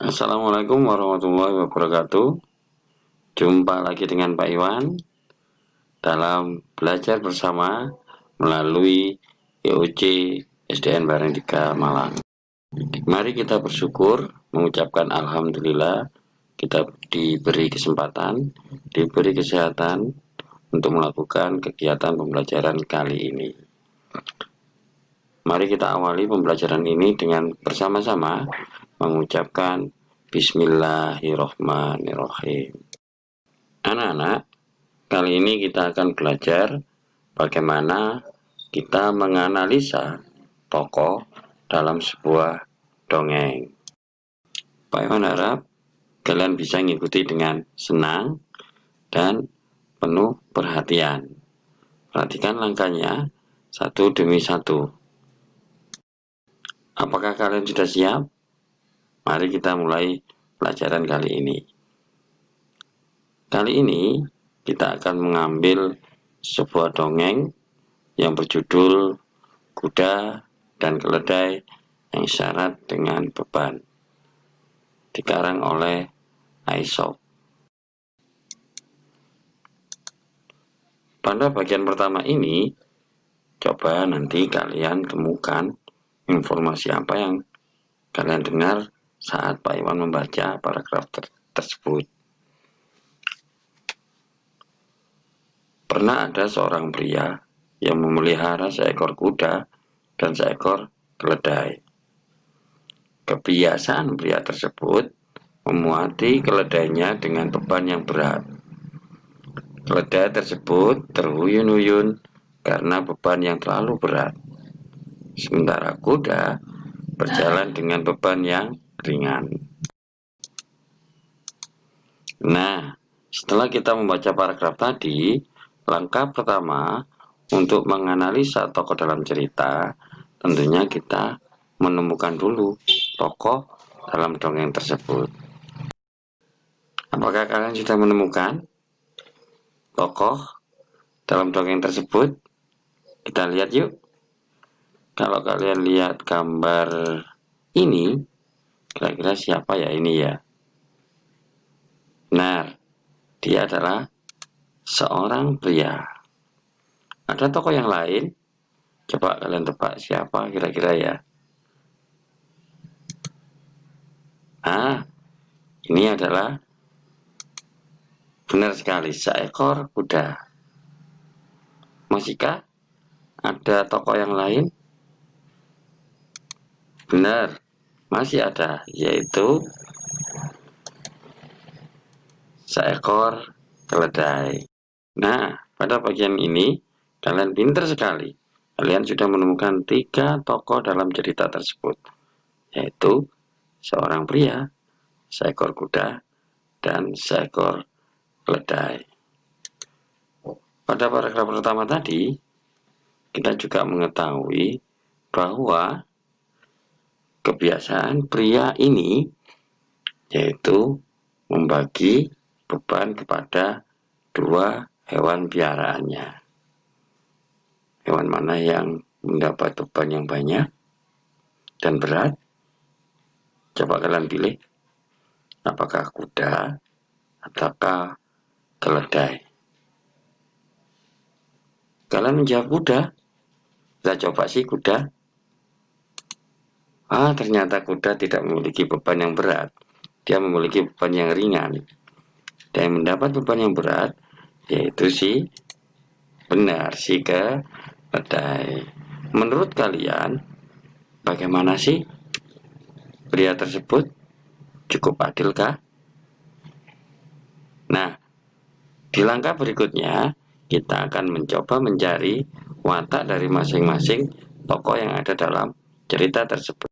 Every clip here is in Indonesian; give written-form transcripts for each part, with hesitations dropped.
Assalamualaikum warahmatullahi wabarakatuh. Jumpa lagi dengan Pak Iwan dalam belajar bersama melalui EOC SDN Bareng 3 Malang. Mari kita bersyukur, mengucapkan Alhamdulillah kita diberi kesempatan, diberi kesehatan untuk melakukan kegiatan pembelajaran kali ini. Mari kita awali pembelajaran ini dengan bersama-sama mengucapkan Bismillahirrohmanirrohim. Anak-anak, kali ini kita akan belajar bagaimana kita menganalisa tokoh dalam sebuah dongeng. Pak Iwan harap kalian bisa mengikuti dengan senang dan penuh perhatian. Perhatikan langkahnya satu demi satu. Apakah kalian sudah siap? Mari kita mulai pelajaran kali ini. Kali ini kita akan mengambil sebuah dongeng yang berjudul Kuda dan Keledai yang syarat dengan beban, dikarang oleh Aesop. Pada bagian pertama ini, coba nanti kalian temukan informasi apa yang kalian dengar saat Pak Iwan membaca paragraf tersebut. Pernah ada seorang pria yang memelihara seekor kuda dan seekor keledai. Kebiasaan pria tersebut memuati keledainya dengan beban yang berat. Keledai tersebut terhuyun-huyun karena beban yang terlalu berat. Sementara kuda berjalan dengan beban yang ringan. Nah, setelah kita membaca paragraf tadi, langkah pertama untuk menganalisa tokoh dalam cerita, tentunya kita menemukan dulu tokoh dalam dongeng tersebut. Apakah kalian sudah menemukan tokoh dalam dongeng tersebut? Kita lihat yuk. Kalau kalian lihat gambar ini, kira-kira siapa ya ini ya? Benar, dia adalah seorang pria. Ada tokoh yang lain? Coba kalian tebak siapa kira-kira ya? Ini adalah benar sekali seekor kuda. Masihkah ada tokoh yang lain? Benar, masih ada, yaitu seekor keledai. Nah, pada bagian ini kalian pintar sekali. Kalian sudah menemukan 3 tokoh dalam cerita tersebut, yaitu seorang pria, seekor kuda, dan seekor keledai. Pada paragraf pertama tadi, kita juga mengetahui bahwa kebiasaan pria ini yaitu membagi beban kepada 2 hewan piaraannya. Hewan mana yang mendapat beban yang banyak dan berat? Coba kalian pilih. Apakah kuda ataukah keledai? Kalian menjawab kuda. Kita coba sih kuda. Ternyata kuda tidak memiliki beban yang berat. Dia memiliki beban yang ringan. Dan yang mendapat beban yang berat yaitu si keledai. Menurut kalian, bagaimana sih pria tersebut? Cukup adilkah? Nah, di langkah berikutnya kita akan mencoba mencari watak dari masing-masing tokoh yang ada dalam cerita tersebut.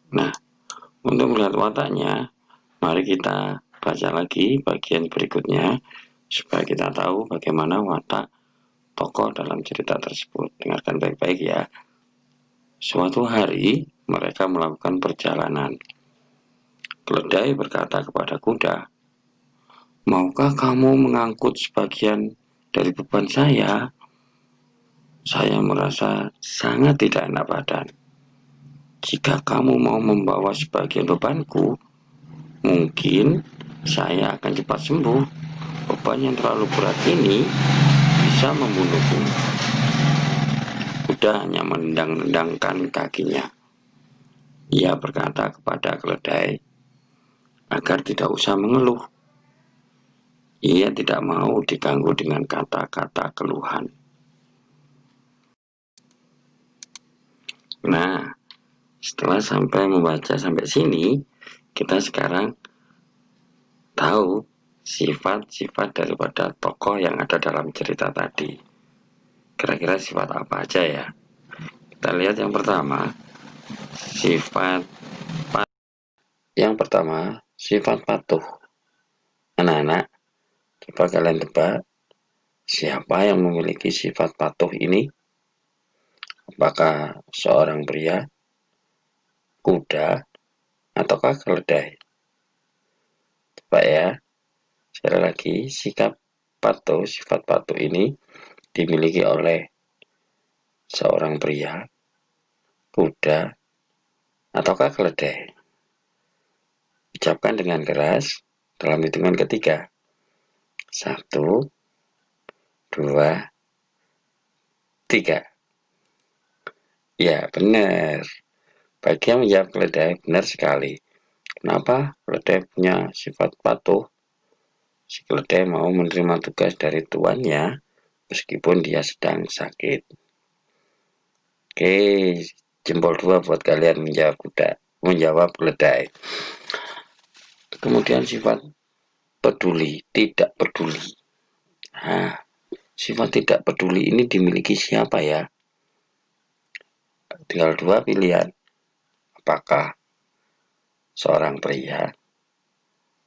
Nah, untuk melihat wataknya, mari kita baca lagi bagian berikutnya supaya kita tahu bagaimana watak tokoh dalam cerita tersebut. Dengarkan baik-baik ya. Suatu hari mereka melakukan perjalanan. Keledai berkata kepada kuda, "Maukah kamu mengangkut sebagian dari beban saya? Saya merasa sangat tidak enak badan." Jika kamu mau membawa sebagian bebanku, mungkin saya akan cepat sembuh. Beban yang terlalu berat ini bisa membunuhku. Kuda hanya menendang-nendangkan kakinya. Ia berkata kepada keledai agar tidak usah mengeluh. Ia tidak mau diganggu dengan kata-kata keluhan. Nah, setelah membaca sampai sini, kita sekarang tahu sifat-sifat daripada tokoh yang ada dalam cerita tadi. Kira-kira sifat apa aja ya? Kita lihat yang pertama, sifat sifat patuh. Anak-anak, coba kalian tebak siapa yang memiliki sifat patuh ini? Apakah seorang pria, kuda, ataukah keledai? Tebak ya. Sekali lagi, sifat patuh ini dimiliki oleh seorang pria, kuda, ataukah keledai? Ucapkan dengan keras dalam hitungan ketiga. 1, 2, 3. Ya, benar. Bagi yang menjawab keledai, benar sekali. Kenapa keledai punya sifat patuh? Si keledai mau menerima tugas dari tuannya meskipun dia sedang sakit. Oke, jempol 2 buat kalian menjawab keledai. Kemudian sifat peduli, tidak peduli. Nah, sifat tidak peduli ini dimiliki siapa ya? Tinggal 2 pilihan. Apakah seorang pria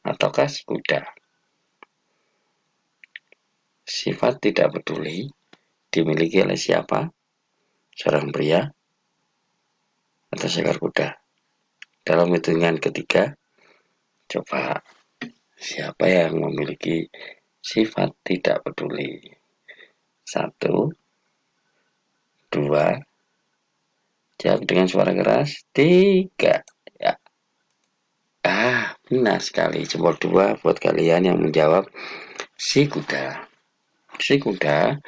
ataukah si kuda? Sifat tidak peduli dimiliki oleh siapa? Seorang pria atau seekor kuda? Dalam hitungan ketiga, coba siapa yang memiliki sifat tidak peduli? 1, 2, jawab dengan suara keras. 3. Ya. Benar sekali. Jempol 2 buat kalian yang menjawab si kuda. Si kuda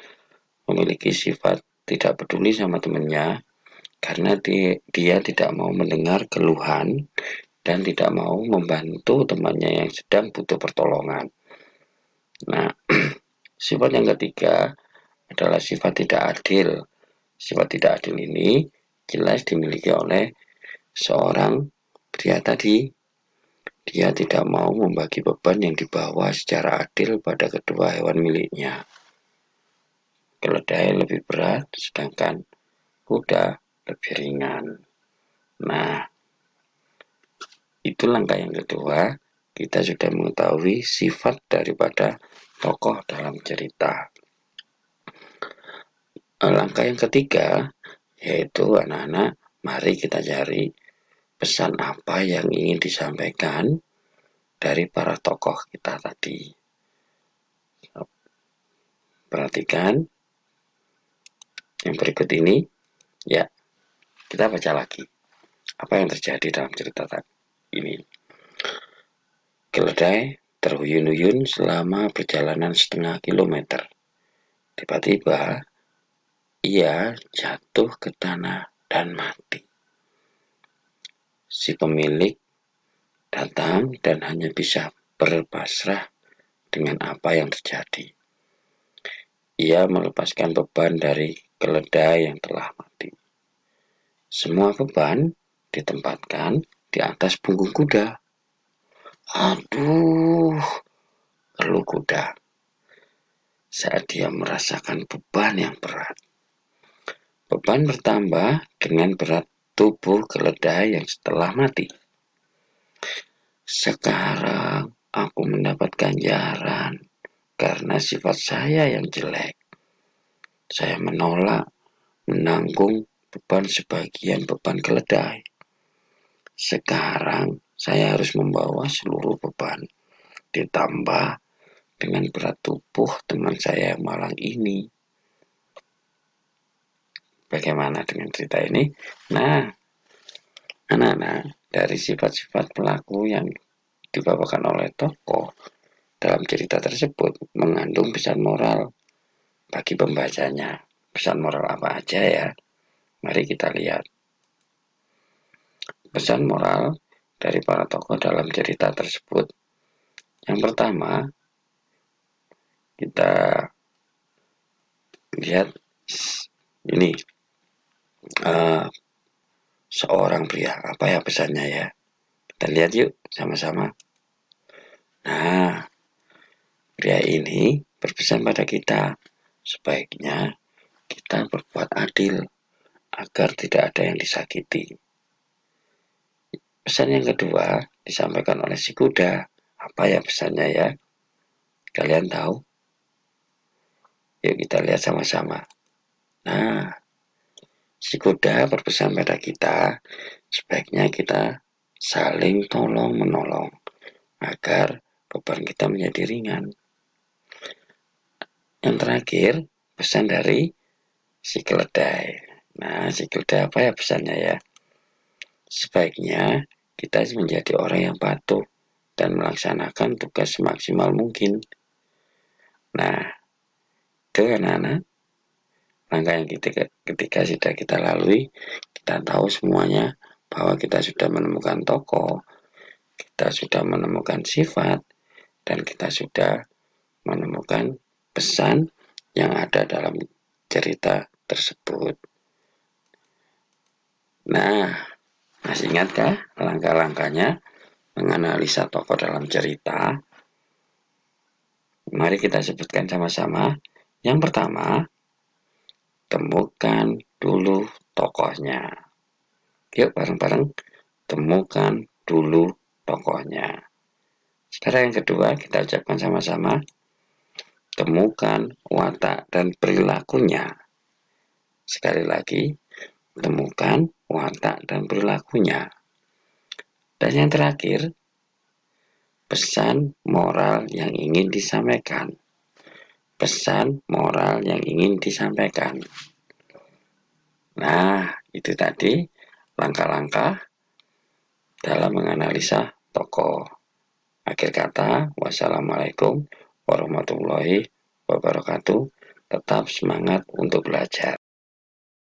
memiliki sifat tidak peduli sama temannya karena dia tidak mau mendengar keluhan dan tidak mau membantu temannya yang sedang butuh pertolongan. Nah, sifat yang ketiga adalah sifat tidak adil. Sifat tidak adil ini jelas dimiliki oleh seorang pria tadi. Dia tidak mau membagi beban yang dibawa secara adil pada kedua hewan miliknya. Keledai lebih berat, sedangkan kuda lebih ringan. Nah, itu langkah yang kedua. Kita sudah mengetahui sifat daripada tokoh dalam cerita. Langkah yang ketiga, yaitu anak-anak, mari kita cari pesan apa yang ingin disampaikan dari para tokoh kita tadi. Perhatikan yang berikut ini. Ya, kita baca lagi. Apa yang terjadi dalam cerita ini? Keledai terhuyun-huyun selama perjalanan setengah kilometer. Tiba-tiba, ia jatuh ke tanah dan mati. Si pemilik datang dan hanya bisa berpasrah dengan apa yang terjadi. Ia melepaskan beban dari keledai yang telah mati. Semua beban ditempatkan di atas punggung kuda. Aduh, keluh kuda saat dia merasakan beban yang berat. Beban bertambah dengan berat tubuh keledai yang setelah mati. Sekarang aku mendapat ganjaran karena sifat saya yang jelek. Saya menolak menanggung beban sebagian beban keledai. Sekarang saya harus membawa seluruh beban, ditambah dengan berat tubuh teman saya yang malang ini. Bagaimana dengan cerita ini? Nah, Anak-anak, dari sifat-sifat pelaku yang dibawakan oleh tokoh dalam cerita tersebut mengandung pesan moral bagi pembacanya. Pesan moral apa aja ya? Mari kita lihat. Pesan moral dari para tokoh dalam cerita tersebut. Yang pertama, kita lihat ini uh, seorang pria. Apa ya pesannya ya? Kita lihat yuk sama-sama. Nah, pria ini berpesan pada kita, sebaiknya kita berbuat adil agar tidak ada yang disakiti. Pesan yang kedua disampaikan oleh si kuda. Apa ya pesannya ya? Kalian tahu? Yuk kita lihat sama-sama. Nah, si kuda berpesan pada kita, sebaiknya kita saling tolong-menolong agar beban kita menjadi ringan. Yang terakhir, pesan dari si keledai. Nah, si keledai apa ya pesannya ya? Sebaiknya kita menjadi orang yang patuh dan melaksanakan tugas semaksimal mungkin. Nah, itu anak-anak, langkah yang ketika sudah kita lalui, kita tahu semuanya bahwa kita sudah menemukan tokoh, kita sudah menemukan sifat, dan kita sudah menemukan pesan yang ada dalam cerita tersebut. Nah, masih ingatkah langkah-langkahnya menganalisa tokoh dalam cerita? Mari kita sebutkan sama-sama. Yang pertama, temukan dulu tokohnya. Yuk bareng-bareng, temukan dulu tokohnya. Sekarang yang kedua, kita ucapkan sama-sama. Temukan watak dan perilakunya. Sekali lagi, temukan watak dan perilakunya. Dan yang terakhir, pesan moral yang ingin disampaikan. Pesan moral yang ingin disampaikan. Nah, itu tadi langkah-langkah dalam menganalisa tokoh. Akhir kata, wassalamualaikum warahmatullahi wabarakatuh. Tetap semangat untuk belajar.